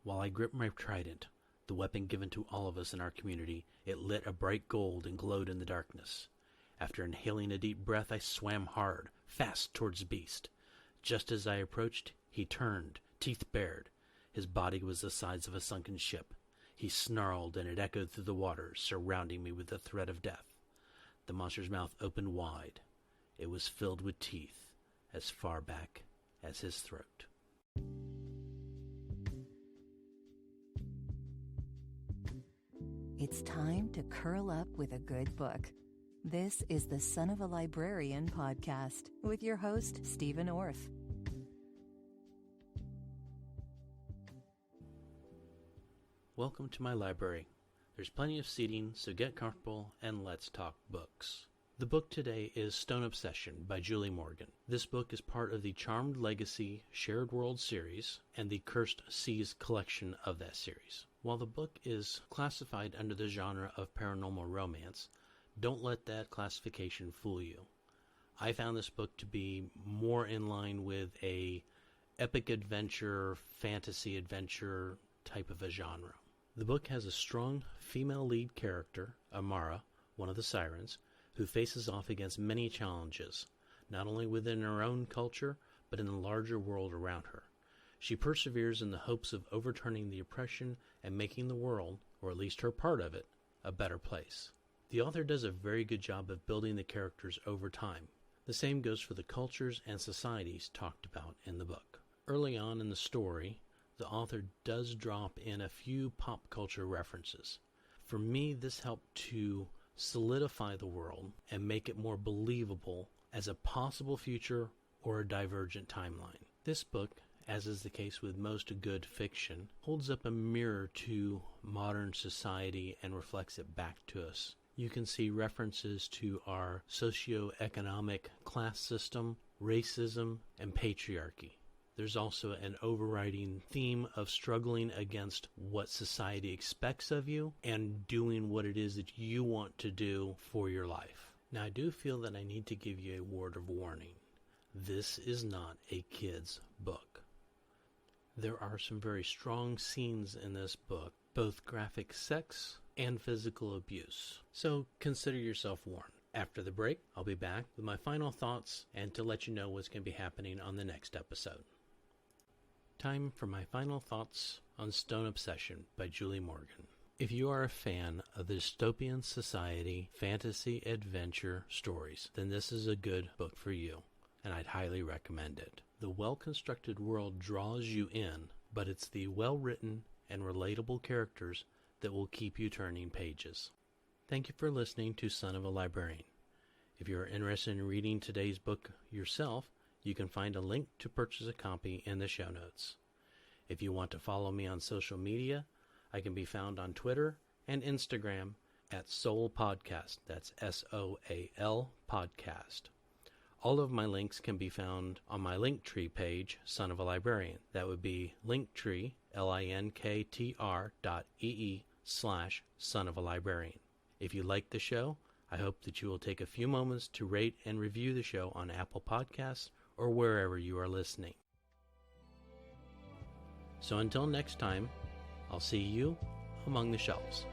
While I gripped my trident, the weapon given to all of us in our community, it lit a bright gold and glowed in the darkness. After inhaling a deep breath, I swam hard, fast towards the beast. Just as I approached, he turned, teeth bared. His body was the size of a sunken ship. He snarled, and it echoed through the waters, surrounding me with the threat of death. The monster's mouth opened wide. It was filled with teeth, as far back as his throat. It's time to curl up with a good book. This is the Son of a Librarian podcast with your host, Stephen Orff. Welcome to my library. There's plenty of seating, so get comfortable and let's talk books. The book today is Stone Obsession by Julie Morgan. This book is part of the Charmed Legacy Shared World series and the Cursed Seas collection of that series. While the book is classified under the genre of paranormal romance, don't let that classification fool you. I found this book to be more in line with a epic adventure, fantasy adventure type of a genre. The book has a strong female lead character, Amara, one of the Sirens, who faces off against many challenges, not only within her own culture, but in the larger world around her. She perseveres in the hopes of overturning the oppression and making the world, or at least her part of it, a better place. The author does a very good job of building the characters over time. The same goes for the cultures and societies talked about in the book. Early on in the story, the author does drop in a few pop culture references. For me, this helped to solidify the world and make it more believable as a possible future or a divergent timeline. This book, as is the case with most good fiction, holds up a mirror to modern society and reflects it back to us. You can see references to our socioeconomic class system, racism, and patriarchy. There's also an overriding theme of struggling against what society expects of you and doing what it is that you want to do for your life. Now, I do feel that I need to give you a word of warning. This is not a kid's book. There are some very strong scenes in this book, both graphic sex and physical abuse. So consider yourself warned. After the break, I'll be back with my final thoughts and to let you know what's going to be happening on the next episode. Time for my final thoughts on Stone Obsession by Julie Morgan. If you are a fan of the dystopian society fantasy adventure stories, then this is a good book for you, and I'd highly recommend it. The well-constructed world draws you in, but it's the well-written and relatable characters that will keep you turning pages. Thank you for listening to Son of a Librarian. If you are interested in reading today's book yourself, you can find a link to purchase a copy in the show notes. If you want to follow me on social media, I can be found on Twitter and Instagram at Soul Podcast. That's SOAL Podcast. All of my links can be found on my Linktree page, Son of a Librarian. That would be Linktree, linktr.ee/Son of a Librarian. If you like the show, I hope that you will take a few moments to rate and review the show on Apple Podcasts or wherever you are listening. So until next time, I'll see you among the shelves.